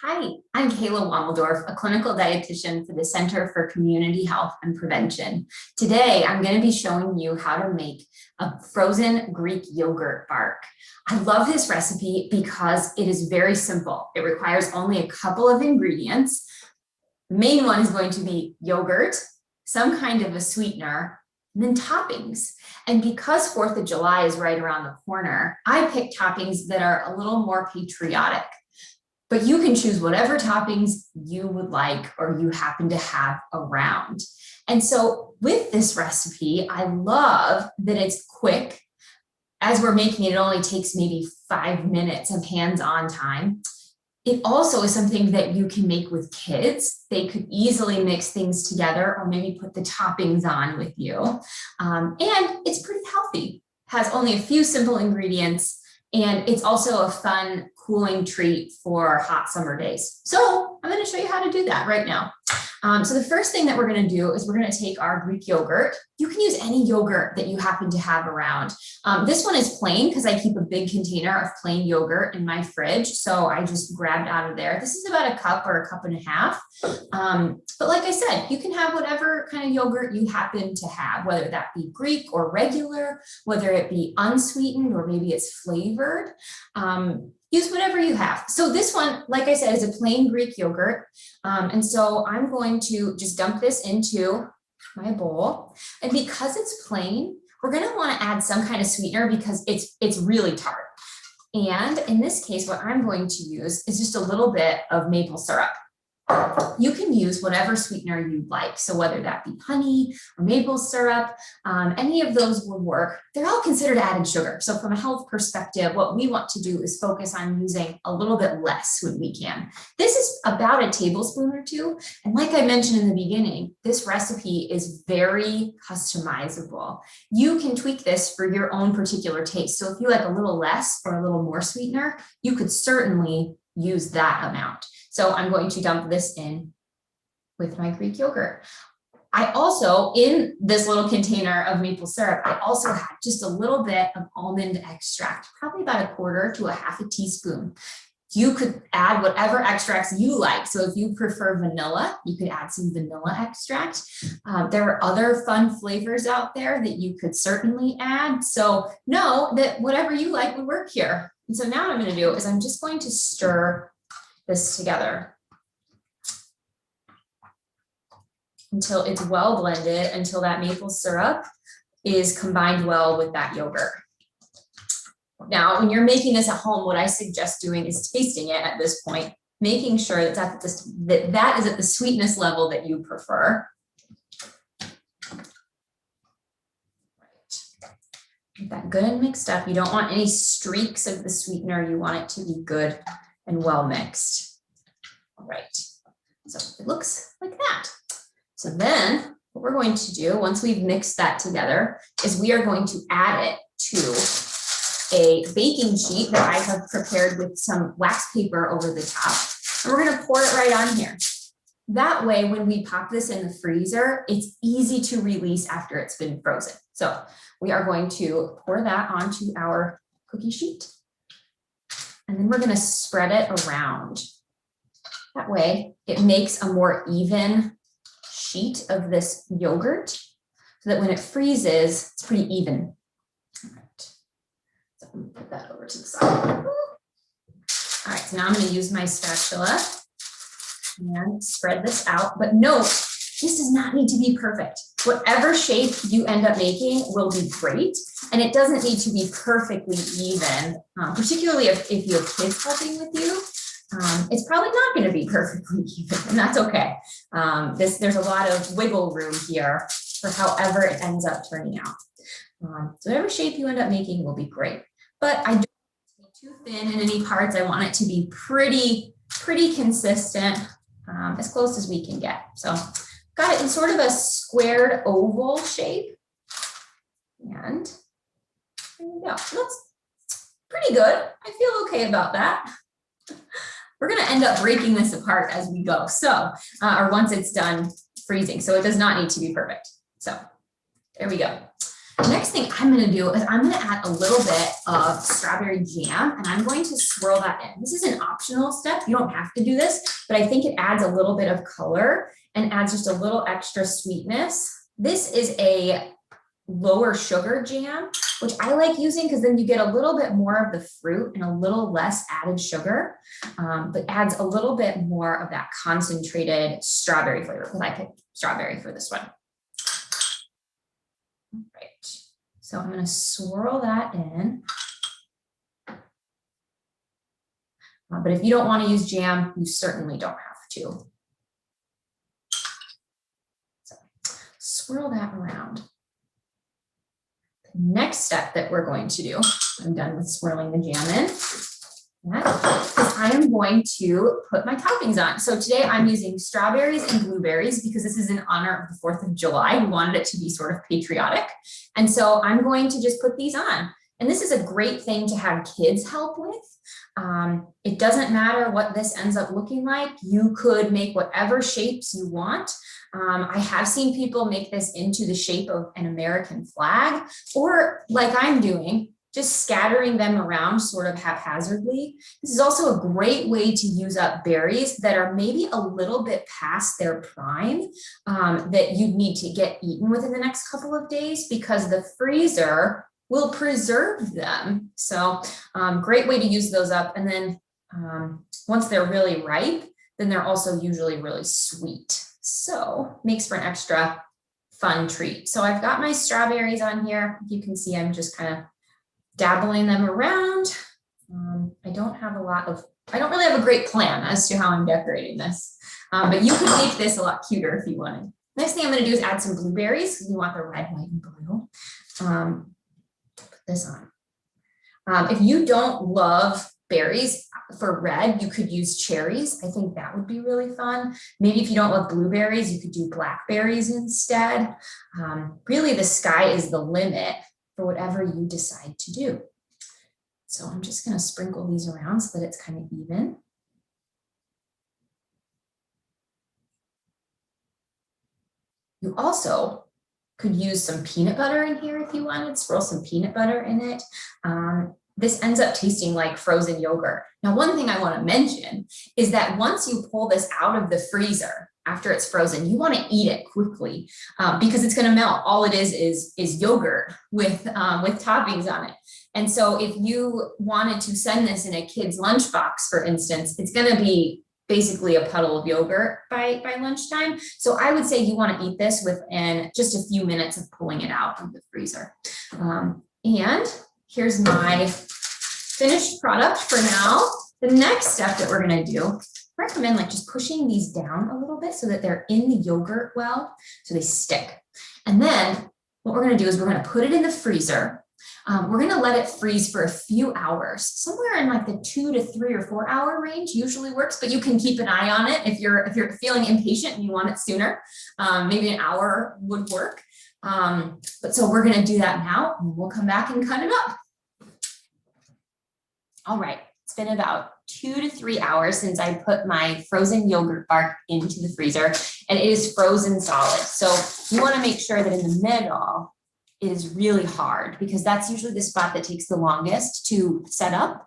Hi, I'm Kayla Womeldorff, a clinical dietitian for the Center for Community Health and Prevention. Today, I'm going to be showing you how to make a frozen Greek yogurt bark. I love this recipe because it is very simple. It requires only a couple of ingredients. The main one is going to be yogurt, some kind of a sweetener, and then toppings. And because 4th of July is right around the corner, I picked toppings that are a little more patriotic. But you can choose whatever toppings you would like or you happen to have around. And so with this recipe, I love that it's quick. As we're making it, it only takes maybe 5 minutes of hands-on time. It also is something that you can make with kids. They could easily mix things together or maybe put the toppings on with you. And it's pretty healthy. Has only a few simple ingredients, and it's also a fun cooling treat for hot summer days. So I'm going to show you how to do that right now. So the first thing that we're going to do is we're going to take our Greek yogurt. You can use any yogurt that you happen to have around. This one is plain because I keep a big container of plain yogurt in my fridge. So I just grabbed out of there. This is about a cup or a cup and a half. But like I said, you can have whatever kind of yogurt you happen to have, whether that be Greek or regular, whether it be unsweetened or maybe it's flavored. Use whatever you have. So this one, like I said, is a plain Greek yogurt. And so I'm going to just dump this into my bowl. And because it's plain, we're going to want to add some kind of sweetener because it's really tart. And in this case, what I'm going to use is just a little bit of maple syrup. You can use whatever sweetener you like. So whether that be honey or maple syrup, any of those will work. They're all considered added sugar. So from a health perspective, what we want to do is focus on using a little bit less when we can. This is about a tablespoon or two. And like I mentioned in the beginning, this recipe is very customizable. You can tweak this for your own particular taste. So if you like a little less or a little more sweetener, you could certainly use that amount. So I'm going to dump this in with my Greek yogurt. I also, in this little container of maple syrup, I also had just a little bit of almond extract, probably about 1/4 to 1/2 teaspoon. You could add whatever extracts you like. So if you prefer vanilla, you could add some vanilla extract. There are other fun flavors out there that you could certainly add. So know that whatever you like would work here. And so now what I'm going to do is I'm just going to stir this together until it's well blended, until that maple syrup is combined well with that yogurt. Now, when you're making this at home, what I suggest doing is tasting it at this point, making sure that that is at the sweetness level that you prefer. Get that good and mixed up. You don't want any streaks of the sweetener. You want it to be good and well mixed. All right, so it looks like that. So then what we're going to do once we've mixed that together is we are going to add it to a baking sheet that I have prepared with some wax paper over the top. And we're going to pour it right on here. That way, when we pop this in the freezer, it's easy to release after it's been frozen. So we are going to pour that onto our cookie sheet. And then we're going to spread it around. That way, it makes a more even sheet of this yogurt so that when it freezes, it's pretty even. All right. So I'm going to put that over to the side. All right, so now I'm going to use my spatula and spread this out. But note, this does not need to be perfect. Whatever shape you end up making will be great. And it doesn't need to be perfectly even, particularly if you have kids helping with you. It's probably not going to be perfectly even, and that's okay. There's a lot of wiggle room here for however it ends up turning out. So whatever shape you end up making will be great. But I don't want it to be too thin in any parts. I want it to be pretty consistent, as close as we can get. So got it in sort of a squared oval shape. And there we go. Looks pretty good. I feel okay about that. We're going to end up breaking this apart as we go. So, or once it's done freezing. So it does not need to be perfect. So there we go. The next thing I'm going to do is I'm going to add a little bit of strawberry jam, and I'm going to swirl that in. This is an optional step. You don't have to do this, but I think it adds a little bit of color and adds just a little extra sweetness. This is a lower sugar jam, which I like using because then you get a little bit more of the fruit and a little less added sugar, but adds a little bit more of that concentrated strawberry flavor, because I picked strawberry for this one. All right, so I'm going to swirl that in. But if you don't want to use jam, you certainly don't have to. So swirl that around. The next step that we're going to do, I'm done with swirling the jam in, is I am going to put my toppings on. So today I'm using strawberries and blueberries because this is in honor of the 4th of July. We wanted it to be sort of patriotic. And so I'm going to just put these on. And this is a great thing to have kids help with. It doesn't matter what this ends up looking like. You could make whatever shapes you want. I have seen people make this into the shape of an American flag, or like I'm doing, just scattering them around sort of haphazardly. This is also a great way to use up berries that are maybe a little bit past their prime, that you need to get eaten within the next couple of days, because the freezer will preserve them. So great way to use those up. And then once they're really ripe, then they're also usually really sweet. So makes for an extra fun treat. So I've got my strawberries on here. You can see I'm just kind of dabbling them around. I don't really have a great plan as to how I'm decorating this, but you could make this a lot cuter if you wanted. Next thing I'm going to do is add some blueberries, because we want the red, white, and blue. Put this on. If you don't love berries for red, you could use cherries. I think that would be really fun. Maybe if you don't love blueberries, you could do blackberries instead. Really, the sky is the limit for whatever you decide to do. So I'm just going to sprinkle these around so that it's kind of even. You also could use some peanut butter in here if you wanted, swirl some peanut butter in it. This ends up tasting like frozen yogurt. Now, one thing I want to mention is that once you pull this out of the freezer, after it's frozen, you want to eat it quickly, because it's going to melt. All it is yogurt with toppings on it. And so if you wanted to send this in a kid's lunchbox, for instance, it's going to be basically a puddle of yogurt by lunchtime. So I would say you want to eat this within just a few minutes of pulling it out of the freezer. And here's my finished product for now. The next step that we're going to do, I recommend like just pushing these down a little bit so that they're in the yogurt well, so they stick. And then what we're going to do is we're going to put it in the freezer. We're going to let it freeze for a few hours, somewhere in like the 2 to 3 or 4 hour range usually works, but you can keep an eye on it if you're feeling impatient and you want it sooner. Maybe an hour would work. But so we're going to do that now, and we'll come back and cut it up. All right, it's been about 2 to 3 hours since I put my frozen yogurt bark into the freezer, and it is frozen solid. So you want to make sure that in the middle it is really hard, because that's usually the spot that takes the longest to set up.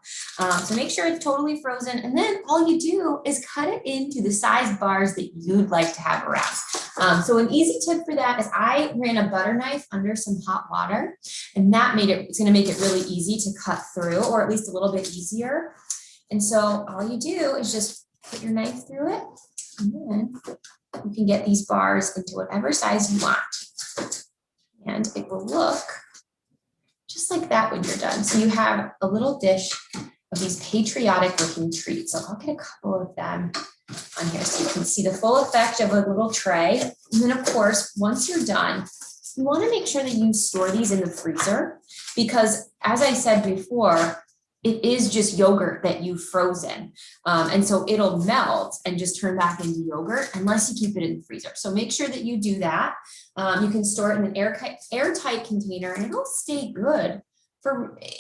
So make sure it's totally frozen, and then all you do is cut it into the size bars that you'd like to have around. So an easy tip for that is I ran a butter knife under some hot water, and it's going to make it really easy to cut through, or at least a little bit easier. And so all you do is just put your knife through it, and then you can get these bars into whatever size you want. And it will look just like that when you're done. So you have a little dish of these patriotic looking treats. So I'll get a couple of them on here so you can see the full effect of a little tray. And then of course, once you're done, you want to make sure that you store these in the freezer, because as I said before, it is just yogurt that you've frozen. And so it'll melt and just turn back into yogurt unless you keep it in the freezer. So make sure that you do that. You can store it in an airtight container, and it'll stay good.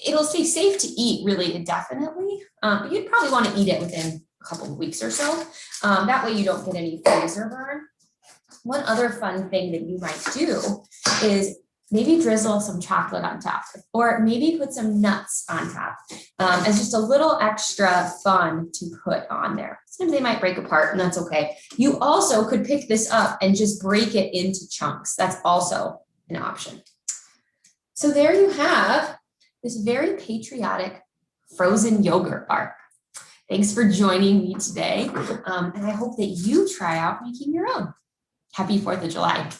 It'll stay safe to eat really indefinitely. But you'd probably want to eat it within a couple of weeks or so. That way you don't get any freezer burn. One other fun thing that you might do is Maybe drizzle some chocolate on top, or maybe put some nuts on top as just a little extra fun to put on there. Sometimes they might break apart, and that's okay. You also could pick this up and just break it into chunks. That's also an option. So there you have this very patriotic frozen yogurt bar. Thanks for joining me today, and I hope that you try out making your own. Happy 4th of July.